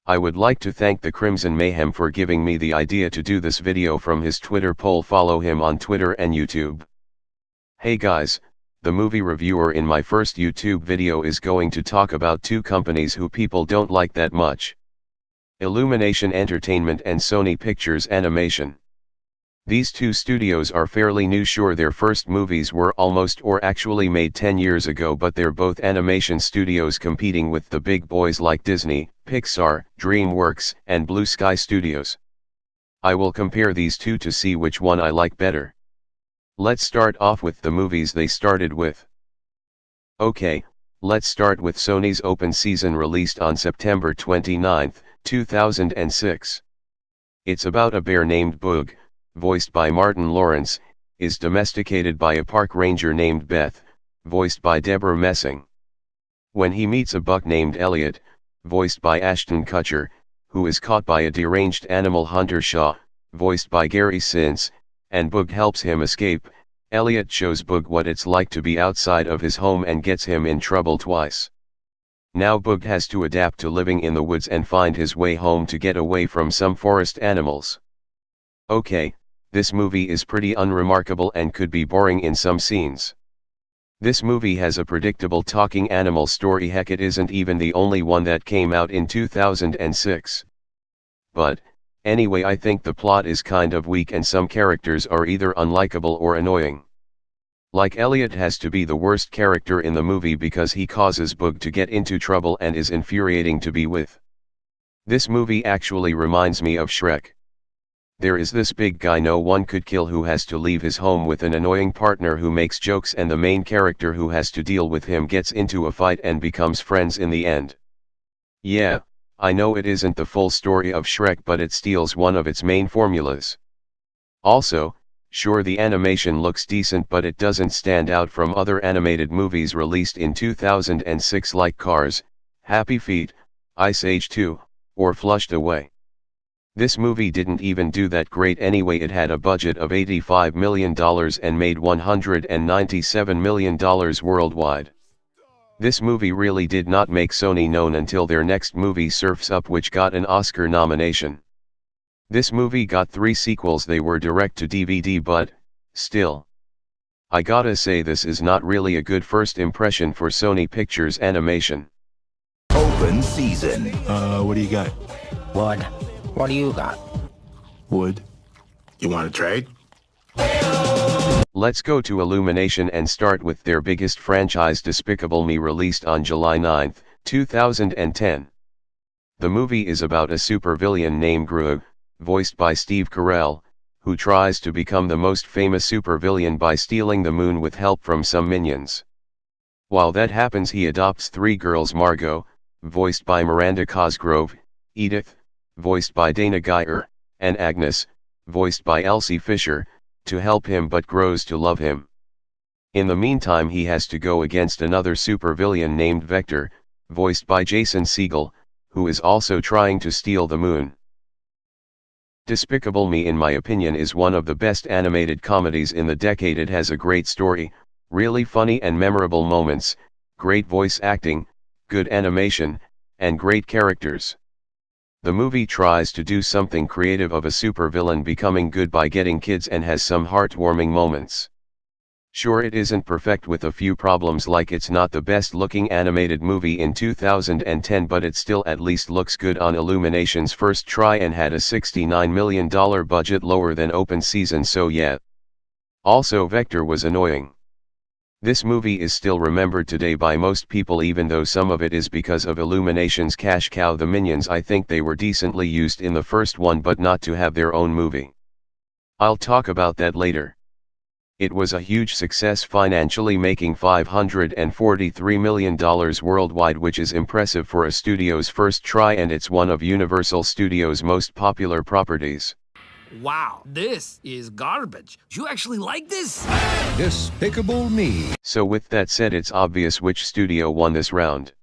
I would like to thank the Crimson Mayhem for giving me the idea to do this video from his Twitter poll. Follow him on Twitter and YouTube. Hey guys, the movie reviewer in my first YouTube video is going to talk about two companies who people don't like that much. Illumination Entertainment and Sony Pictures Animation. These two studios are fairly new. Sure, their first movies were almost or actually made 10 years ago, but they're both animation studios competing with the big boys like Disney, Pixar, DreamWorks, and Blue Sky Studios. I will compare these two to see which one I like better. Let's start off with the movies they started with. Okay, let's start with Sony's open season, released on September 29, 2006. It's about a bear named Boog, voiced by Martin Lawrence, is domesticated by a park ranger named Beth, voiced by Deborah Messing. When he meets a buck named Elliot, voiced by Ashton Kutcher, who is caught by a deranged animal hunter Shaw, voiced by Gary Sinise, and Boog helps him escape, Elliot shows Boog what it's like to be outside of his home and gets him in trouble twice. Now Boog has to adapt to living in the woods and find his way home to get away from some forest animals. Okay, this movie is pretty unremarkable and could be boring in some scenes. This movie has a predictable talking animal story. Heck, it isn't even the only one that came out in 2006. But, anyway, I think the plot is kind of weak and some characters are either unlikable or annoying. Like Elliot has to be the worst character in the movie because he causes Boog to get into trouble and is infuriating to be with. This movie actually reminds me of Shrek. There is this big guy no one could kill who has to leave his home with an annoying partner who makes jokes, and the main character who has to deal with him gets into a fight and becomes friends in the end. Yeah, I know it isn't the full story of Shrek, but it steals one of its main formulas. Also, sure, the animation looks decent, but it doesn't stand out from other animated movies released in 2006 like Cars, Happy Feet, Ice Age 2, or Flushed Away. This movie didn't even do that great anyway. It had a budget of $85 million and made $197 million worldwide. This movie really did not make Sony known until their next movie, Surf's Up, which got an Oscar nomination. This movie got 3 sequels. They were direct to DVD, but, still, I gotta say this is not really a good first impression for Sony Pictures Animation. Open season. What do you got? Wood. What do you got? Wood. You want to trade? Let's go to Illumination and start with their biggest franchise, Despicable Me, released on July 9, 2010. The movie is about a supervillain named Gru, voiced by Steve Carell, who tries to become the most famous supervillain by stealing the moon with help from some minions. While that happens, he adopts 3 girls: Margot, voiced by Miranda Cosgrove, Edith, voiced by Dana Geyer, and Agnes, voiced by Elsie Fisher, to help him, but grows to love him. In the meantime, he has to go against another supervillain named Vector, voiced by Jason Segel, who is also trying to steal the moon. Despicable Me, in my opinion, is one of the best animated comedies in the decade. It has a great story, really funny and memorable moments, great voice acting, good animation, and great characters. The movie tries to do something creative of a supervillain becoming good by getting kids, and has some heartwarming moments. Sure, it isn't perfect with a few problems, like it's not the best looking animated movie in 2010, but it still at least looks good on Illumination's first try and had a $69 million budget, lower than open season, so yeah. Also, Vector was annoying. This movie is still remembered today by most people, even though some of it is because of Illumination's cash cow, the Minions. I think they were decently used in the first one, but not to have their own movie. I'll talk about that later. It was a huge success financially, making $543 million worldwide, which is impressive for a studio's first try, and it's one of Universal Studios' most popular properties. Wow, this is garbage. You actually like this? Despicable Me. So with that said, it's obvious which studio won this round.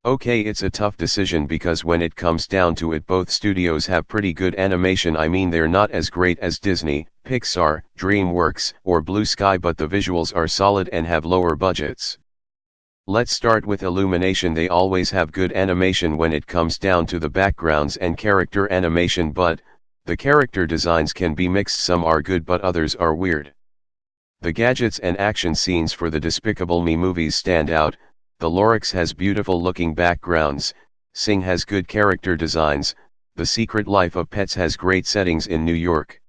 Okay, it's a tough decision because when it comes down to it, both studios have pretty good animation. I mean, they're not as great as Disney, Pixar, DreamWorks, or Blue Sky, but the visuals are solid and have lower budgets. Let's start with Illumination. They always have good animation when it comes down to the backgrounds and character animation, but the character designs can be mixed. Some are good but others are weird. The gadgets and action scenes for the Despicable Me movies stand out. The Lorax has beautiful looking backgrounds, Sing has good character designs, The Secret Life of Pets has great settings in New York.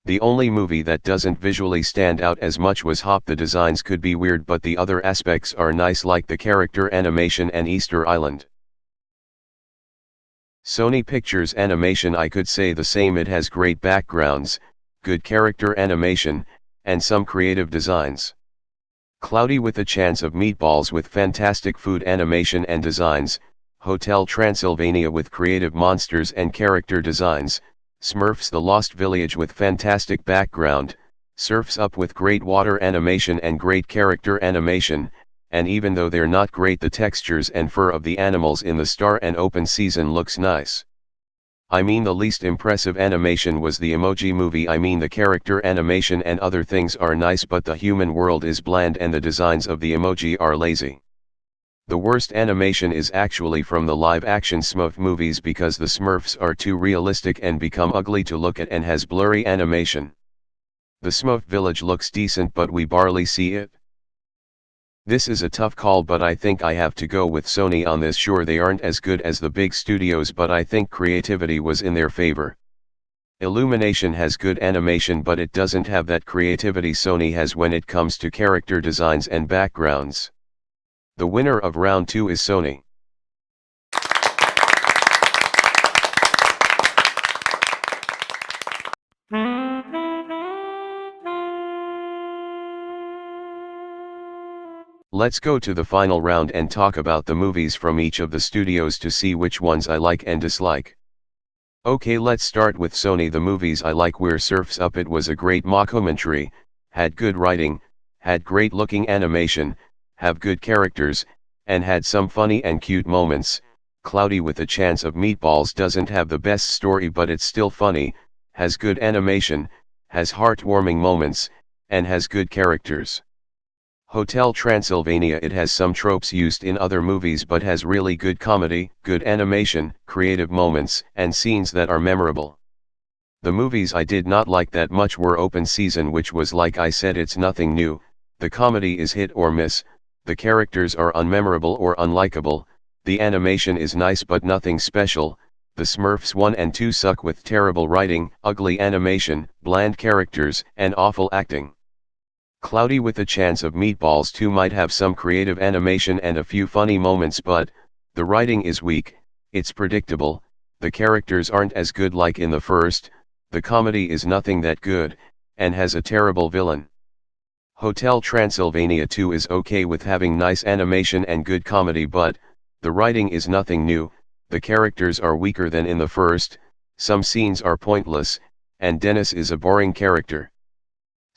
The only movie that doesn't visually stand out as much was Hop. The designs could be weird but the other aspects are nice, like the character animation and Easter Island. Sony Pictures Animation, I could say the same. It has great backgrounds, good character animation, and some creative designs. Cloudy with a Chance of Meatballs with fantastic food animation and designs, Hotel Transylvania with creative monsters and character designs, Smurfs The Lost Village with fantastic background, Surf's Up with great water animation and great character animation, and even though they're not great, the textures and fur of the animals in the Star and Open Season looks nice. I mean, the least impressive animation was the Emoji Movie. I mean, the character animation and other things are nice but the human world is bland and the designs of the emoji are lazy. The worst animation is actually from the live-action Smurf movies because the Smurfs are too realistic and become ugly to look at and has blurry animation. The Smurf village looks decent but we barely see it. This is a tough call but I think I have to go with Sony on this. Sure, they aren't as good as the big studios but I think creativity was in their favor. Illumination has good animation but it doesn't have that creativity Sony has when it comes to character designs and backgrounds. The winner of round 2 is Sony. Let's go to the final round and talk about the movies from each of the studios to see which ones I like and dislike. Okay, let's start with Sony. The movies I like were Surf's Up. It was a great mockumentary, had good writing, had great looking animation, have good characters, and had some funny and cute moments. Cloudy with a Chance of Meatballs doesn't have the best story but it's still funny, has good animation, has heartwarming moments, and has good characters. Hotel Transylvania, it has some tropes used in other movies but has really good comedy, good animation, creative moments, and scenes that are memorable. The movies I did not like that much were Open Season, which was, like I said, it's nothing new, the comedy is hit or miss, the characters are unmemorable or unlikable, the animation is nice but nothing special, the Smurfs 1 and 2 suck with terrible writing, ugly animation, bland characters, and awful acting. Cloudy with a Chance of Meatballs 2 might have some creative animation and a few funny moments but the writing is weak, it's predictable, the characters aren't as good like in the first, the comedy is nothing that good, and has a terrible villain. Hotel Transylvania 2 is okay with having nice animation and good comedy but the writing is nothing new, the characters are weaker than in the first, some scenes are pointless, and Dennis is a boring character.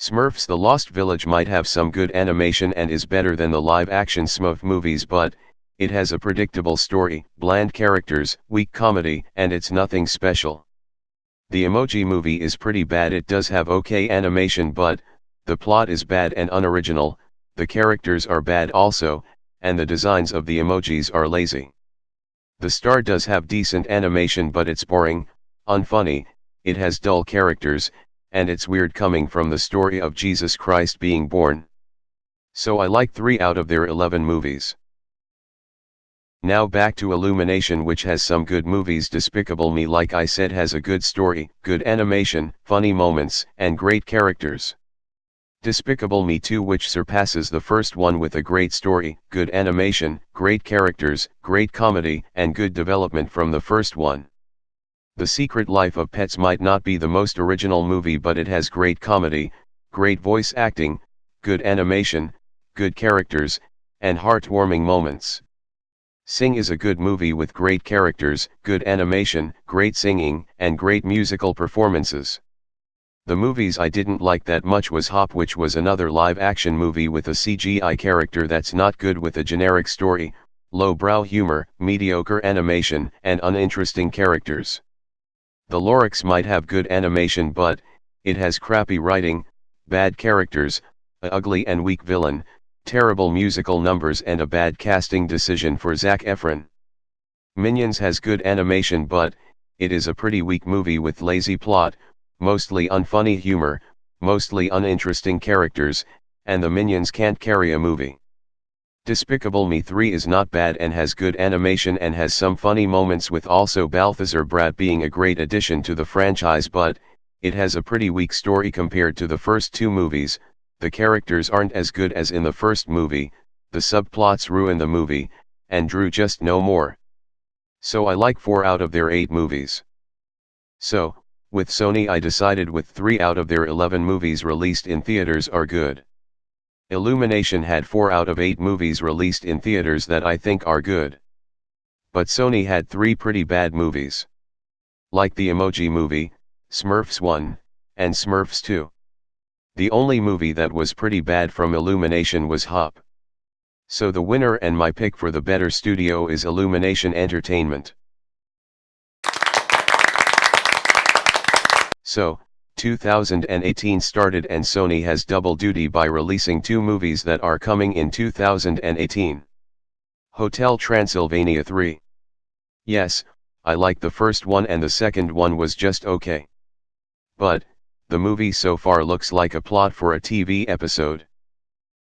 Smurfs The Lost Village might have some good animation and is better than the live-action Smurf movies but it has a predictable story, bland characters, weak comedy, and it's nothing special. The Emoji Movie is pretty bad. It does have okay animation but the plot is bad and unoriginal, the characters are bad also, and the designs of the emojis are lazy. The Star does have decent animation but it's boring, unfunny, it has dull characters, and it's weird coming from the story of Jesus Christ being born. So I like 3 out of their 11 movies. Now back to Illumination, which has some good movies. Despicable Me, like I said, has a good story, good animation, funny moments, and great characters. Despicable Me 2, which surpasses the first one with a great story, good animation, great characters, great comedy, and good development from the first one. The Secret Life of Pets might not be the most original movie but it has great comedy, great voice acting, good animation, good characters, and heartwarming moments. Sing is a good movie with great characters, good animation, great singing, and great musical performances. The movies I didn't like that much was Hop, which was another live-action movie with a CGI character that's not good with a generic story, lowbrow humor, mediocre animation, and uninteresting characters. The Lorax might have good animation but, it has crappy writing, bad characters, a ugly and weak villain, terrible musical numbers and a bad casting decision for Zac Efron. Minions has good animation but, it is a pretty weak movie with lazy plot, mostly unfunny humor, mostly uninteresting characters, and the Minions can't carry a movie. Despicable Me 3 is not bad and has good animation and has some funny moments with also Balthazar Brat being a great addition to the franchise but, it has a pretty weak story compared to the first two movies, the characters aren't as good as in the first movie, the subplots ruin the movie, and drew just no more. So I like 4 out of their 8 movies. So, with Sony I decided with 3 out of their 11 movies released in theaters are good. Illumination had 4 out of 8 movies released in theaters that I think are good. But Sony had 3 pretty bad movies. Like the Emoji Movie, Smurfs 1, and Smurfs 2. The only movie that was pretty bad from Illumination was Hop. So the winner and my pick for the better studio is Illumination Entertainment. So, 2018 started and Sony has double duty by releasing 2 movies that are coming in 2018. Hotel Transylvania 3. Yes, I liked the first one and the second one was just okay. But, the movie so far looks like a plot for a TV episode.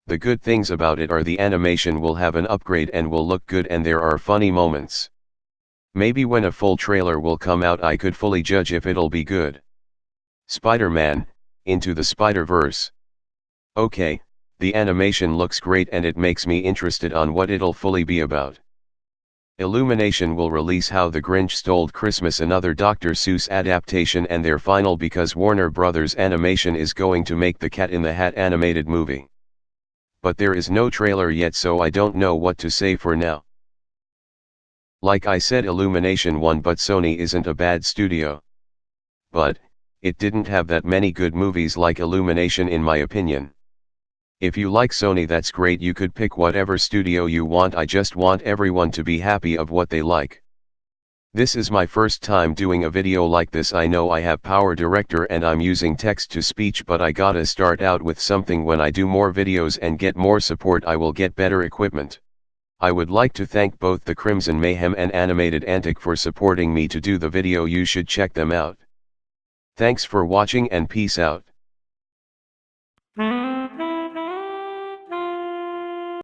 The good things about it are the animation will have an upgrade and will look good and there are funny moments. Maybe when a full trailer will come out I could fully judge if it'll be good. Spider-Man, Into the Spider-Verse. Okay, the animation looks great and it makes me interested on what it'll fully be about. Illumination will release How the Grinch Stole Christmas, another Dr. Seuss adaptation, and their final because Warner Brothers Animation is going to make the Cat in the Hat animated movie. But there is no trailer yet so I don't know what to say for now. Like I said, Illumination won but Sony isn't a bad studio. But, it didn't have that many good movies like Illumination in my opinion. If you like Sony that's great, you could pick whatever studio you want, I just want everyone to be happy of what they like. This is my first time doing a video like this. I know I have Power Director and I'm using text to speech but I gotta start out with something. When I do more videos and get more support I will get better equipment. I would like to thank both the Crimson Mayhem and Animated Antic for supporting me to do the video. You should check them out. Thanks for watching and peace out.